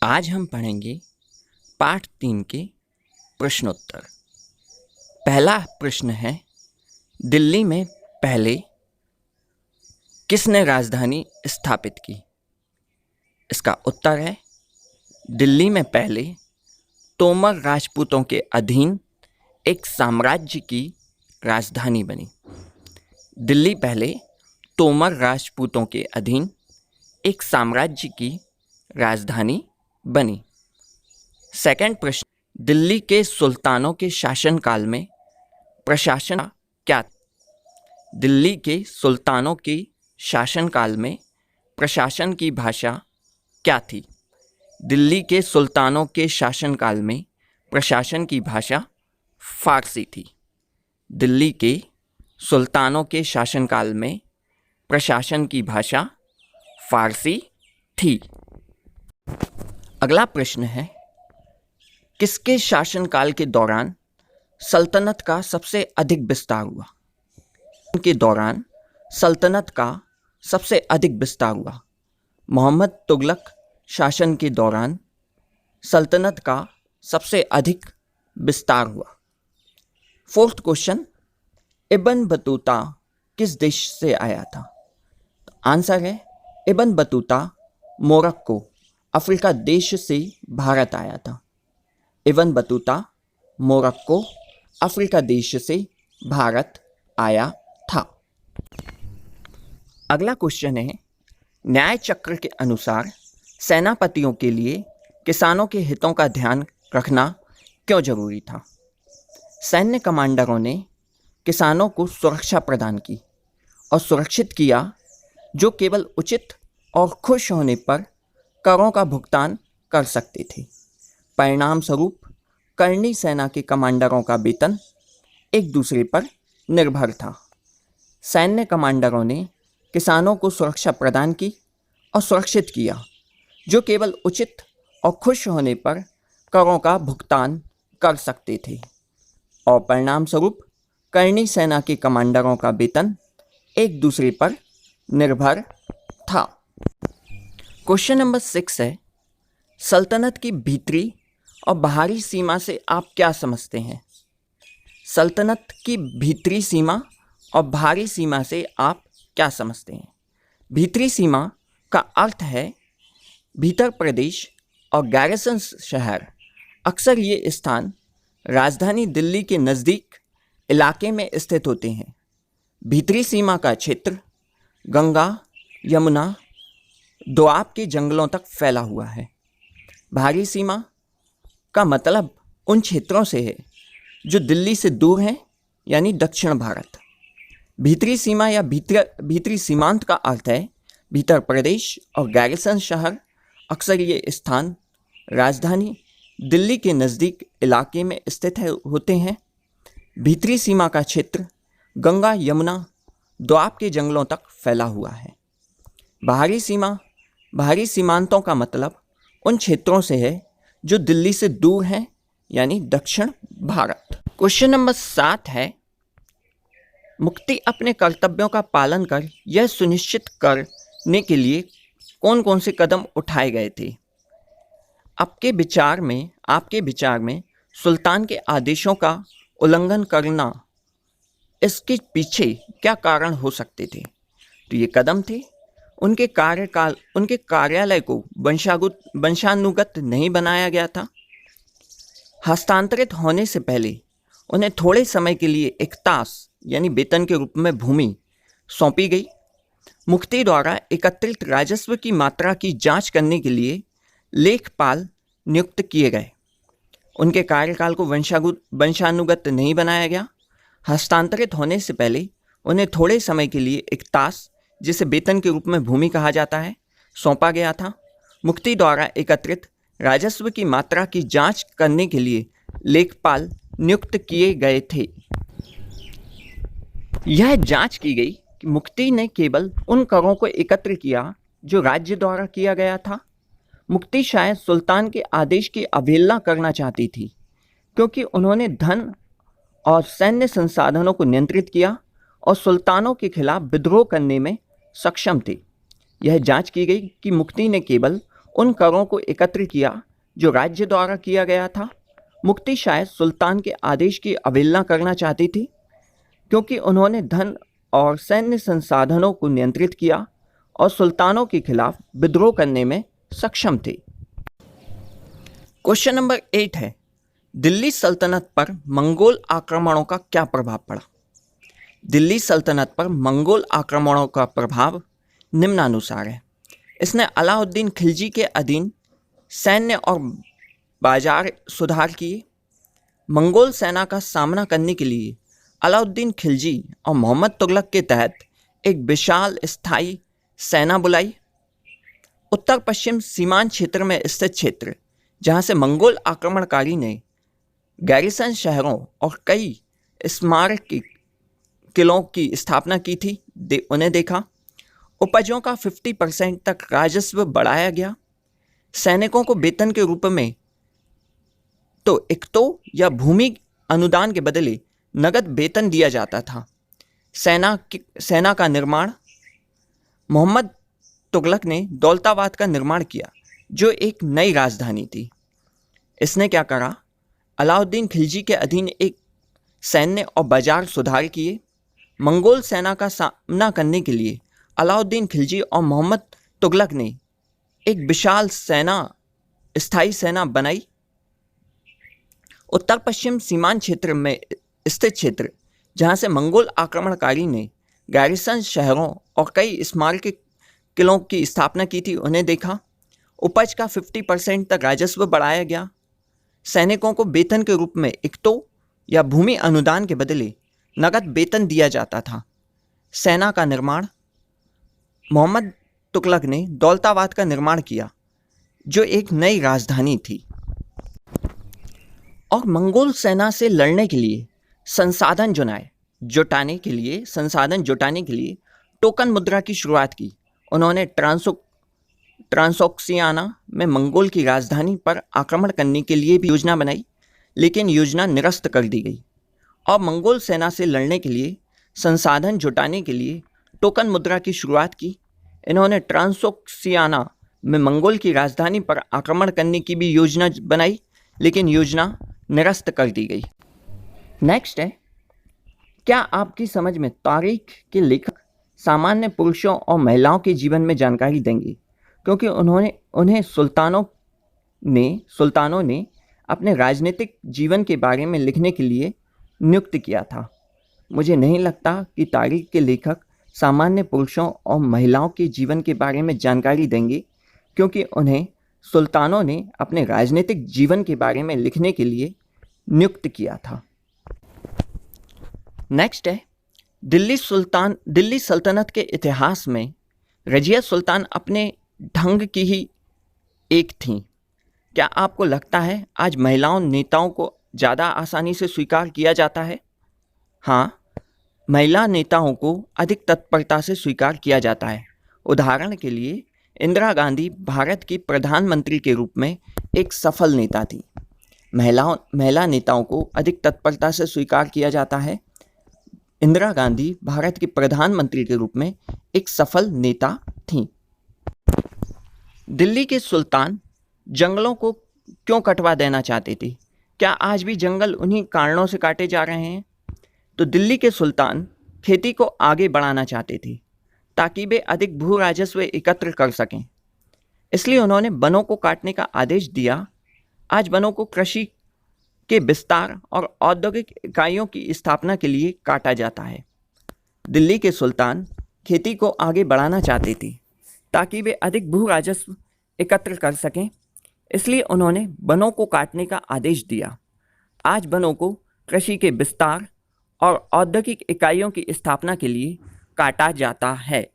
आज हम पढ़ेंगे पाठ 3 के प्रश्नोत्तर। पहला प्रश्न है, दिल्ली में पहले किसने राजधानी स्थापित की? इसका उत्तर है, दिल्ली में पहले तोमर राजपूतों के अधीन एक साम्राज्य की राजधानी बनी। दिल्ली पहले तोमर राजपूतों के अधीन एक साम्राज्य की राजधानी बनी। सेकंड प्रश्न, दिल्ली के सुल्तानों के शासनकाल में प्रशासन क्या? दिल्ली के सुल्तानों के शासनकाल में प्रशासन की भाषा क्या थी? दिल्ली के सुल्तानों के शासनकाल में प्रशासन की भाषा फारसी थी। दिल्ली के सुल्तानों के शासनकाल में प्रशासन की भाषा फारसी थी। अगला प्रश्न है, किसके शासनकाल के दौरान सल्तनत का सबसे अधिक विस्तार हुआ? के दौरान सल्तनत का सबसे अधिक विस्तार हुआ। मोहम्मद तुगलक शासन के दौरान सल्तनत का सबसे अधिक विस्तार हुआ। फोर्थ क्वेश्चन, इब्न बतूता किस देश से आया था? आंसर है, इब्न बतूता मोरक्को अफ्रीका देश से भारत आया था। इब्न बतूता मोरक्को अफ्रीका देश से भारत आया था। अगला क्वेश्चन है, न्याय चक्र के अनुसार सेनापतियों के लिए किसानों के हितों का ध्यान रखना क्यों जरूरी था? सैन्य कमांडरों ने किसानों को सुरक्षा प्रदान की और सुरक्षित किया, जो केवल उचित और खुश होने पर करों का भुगतान कर सकते थे। परिणाम स्वरूप करनी सेना के कमांडरों का वेतन एक दूसरे पर निर्भर था। सैन्य कमांडरों ने किसानों को सुरक्षा प्रदान की और सुरक्षित किया, जो केवल उचित और खुश होने पर करों का भुगतान कर सकते थे, और परिणाम स्वरूप करनी सेना के कमांडरों का वेतन एक दूसरे पर निर्भर था। क्वेश्चन नंबर 6 है, सल्तनत की भीतरी और बाहरी सीमा से आप क्या समझते हैं? सल्तनत की भीतरी सीमा और बाहरी सीमा से आप क्या समझते हैं? भीतरी सीमा का अर्थ है भीतर प्रदेश और गैरिसन शहर। अक्सर ये स्थान राजधानी दिल्ली के नज़दीक इलाके में स्थित होते हैं। भीतरी सीमा का क्षेत्र गंगा यमुना दोआब के जंगलों तक फैला हुआ है। बाहरी सीमा का मतलब उन क्षेत्रों से है जो दिल्ली से दूर हैं, यानी दक्षिण भारत। भीतरी सीमा या भीतरी सीमांत का अर्थ है भीतर प्रदेश और गैरिसन शहर। अक्सर ये स्थान राजधानी दिल्ली के नज़दीक इलाके में स्थित होते हैं। भीतरी सीमा का क्षेत्र गंगा यमुना दोआब के जंगलों तक फैला हुआ है। बाहरी सीमांतों का मतलब उन क्षेत्रों से है जो दिल्ली से दूर हैं, यानी दक्षिण भारत। क्वेश्चन नंबर 7 है, मुक्ति अपने कर्तव्यों का पालन कर यह सुनिश्चित करने के लिए कौन कौन से कदम उठाए गए थे? आपके विचार में सुल्तान के आदेशों का उल्लंघन करना, इसके पीछे क्या कारण हो सकते थे? तो ये कदम थे, उनके कार्यालय को वंशानुगत नहीं बनाया गया था। हस्तांतरित होने से पहले उन्हें थोड़े समय के लिए एक तास यानी वेतन के रूप में भूमि सौंपी गई। मुक्ति द्वारा एकत्रित राजस्व की मात्रा की जांच करने के लिए लेखपाल नियुक्त किए गए। उनके कार्यकाल को वंशानुगत नहीं बनाया गया। हस्तांतरित होने से पहले उन्हें थोड़े समय के लिए एक तास, जिसे वेतन के रूप में भूमि कहा जाता है, सौंपा गया था। मुक्ति द्वारा एकत्रित राजस्व की मात्रा की जांच करने के लिए लेखपाल नियुक्त किए गए थे। यह जांच की गई कि मुक्ति ने केवल उन करों को एकत्र किया जो राज्य द्वारा किया गया था। मुक्ति शायद सुल्तान के आदेश की अवहेलना करना चाहती थी, क्योंकि उन्होंने धन और सैन्य संसाधनों को नियंत्रित किया और सुल्तानों के खिलाफ विद्रोह करने में सक्षम थे। यह जांच की गई कि मुक्ति ने केवल उन करों को एकत्र किया जो राज्य द्वारा किया गया था। मुक्ति शायद सुल्तान के आदेश की अवहेलना करना चाहती थी, क्योंकि उन्होंने धन और सैन्य संसाधनों को नियंत्रित किया और सुल्तानों के खिलाफ विद्रोह करने में सक्षम थे। क्वेश्चन नंबर 8 है, दिल्ली सल्तनत पर मंगोल आक्रमणों का क्या प्रभाव पड़ा? दिल्ली सल्तनत पर मंगोल आक्रमणों का प्रभाव निम्नानुसार है। इसने अलाउद्दीन खिलजी के अधीन सैन्य और बाजार सुधार किए। मंगोल सेना का सामना करने के लिए अलाउद्दीन खिलजी और मोहम्मद तुगलक के तहत एक विशाल स्थायी सेना बुलाई। उत्तर पश्चिम सीमांत क्षेत्र में स्थित क्षेत्र जहां से मंगोल आक्रमणकारी ने गैरिसन शहरों और कई स्मारक किलों की स्थापना की थी, उन्हें देखा। उपजों का 50% तक राजस्व बढ़ाया गया। सैनिकों को वेतन के रूप में तो इक्तो या भूमि अनुदान के बदले नगद वेतन दिया जाता था। सेना का निर्माण, मोहम्मद तुगलक ने दौलताबाद का निर्माण किया, जो एक नई राजधानी थी। इसने क्या करा? अलाउद्दीन खिलजी के अधीन एक सैन्य और बाजार सुधार किए। मंगोल सेना का सामना करने के लिए अलाउद्दीन खिलजी और मोहम्मद तुगलक ने एक विशाल स्थायी सेना बनाई। उत्तर पश्चिम सीमांत क्षेत्र में स्थित क्षेत्र जहां से मंगोल आक्रमणकारी ने गैरिसन शहरों और कई स्मारक किलों की स्थापना की थी, उन्हें देखा। उपज का 50% तक राजस्व बढ़ाया गया। सैनिकों को वेतन के रूप में इक्तो या भूमि अनुदान के बदले नगद वेतन दिया जाता था। सेना का निर्माण, मोहम्मद तुगलक ने दौलताबाद का निर्माण किया, जो एक नई राजधानी थी। और मंगोल सेना से लड़ने के लिए संसाधन जुटाने के लिए टोकन मुद्रा की शुरुआत की। उन्होंने ट्रांसोक्सियाना में मंगोल की राजधानी पर आक्रमण करने के लिए भी योजना बनाई, लेकिन योजना निरस्त कर दी गई। और मंगोल सेना से लड़ने के लिए संसाधन जुटाने के लिए टोकन मुद्रा की शुरुआत की। इन्होंने ट्रांसोक्सियाना में मंगोल की राजधानी पर आक्रमण करने की भी योजना बनाई, लेकिन योजना निरस्त कर दी गई। नेक्स्ट है, क्या आपकी समझ में तारीख के लेखक सामान्य पुरुषों और महिलाओं के जीवन में जानकारी देंगे, क्योंकि उन्हें सुल्तानों ने अपने राजनीतिक जीवन के बारे में लिखने के लिए नियुक्त किया था। मुझे नहीं लगता कि तारीख के लेखक सामान्य पुरुषों और महिलाओं के जीवन के बारे में जानकारी देंगे, क्योंकि उन्हें सुल्तानों ने अपने राजनीतिक जीवन के बारे में लिखने के लिए नियुक्त किया था। नेक्स्ट है, दिल्ली सल्तनत के इतिहास में रजिया सुल्तान अपने ढंग की ही एक थीं। क्या आपको लगता है आज नेताओं को ज़्यादा आसानी से स्वीकार किया जाता है? हाँ, महिला नेताओं को अधिक तत्परता से स्वीकार किया जाता है। उदाहरण के लिए इंदिरा गांधी भारत की प्रधानमंत्री के रूप में एक सफल नेता थी। महिला नेताओं को अधिक तत्परता से स्वीकार किया जाता है। इंदिरा गांधी भारत की प्रधानमंत्री के रूप में एक सफल नेता थीं। दिल्ली के सुल्तान जंगलों को क्यों कटवा देना चाहते थे? क्या आज भी जंगल उन्हीं कारणों से काटे जा रहे हैं? तो दिल्ली के सुल्तान खेती को आगे बढ़ाना चाहते थे ताकि वे अधिक भू राजस्व एकत्र कर सकें। इसलिए उन्होंने वनों को काटने का आदेश दिया। आज वनों को कृषि के विस्तार और औद्योगिक इकाइयों की स्थापना के लिए काटा जाता है। दिल्ली के सुल्तान खेती को आगे बढ़ाना चाहते थे ताकि वे अधिक भू राजस्व एकत्र कर सकें। इसलिए उन्होंने वनों को काटने का आदेश दिया। आज वनों को कृषि के विस्तार और औद्योगिक इकाइयों की स्थापना के लिए काटा जाता है।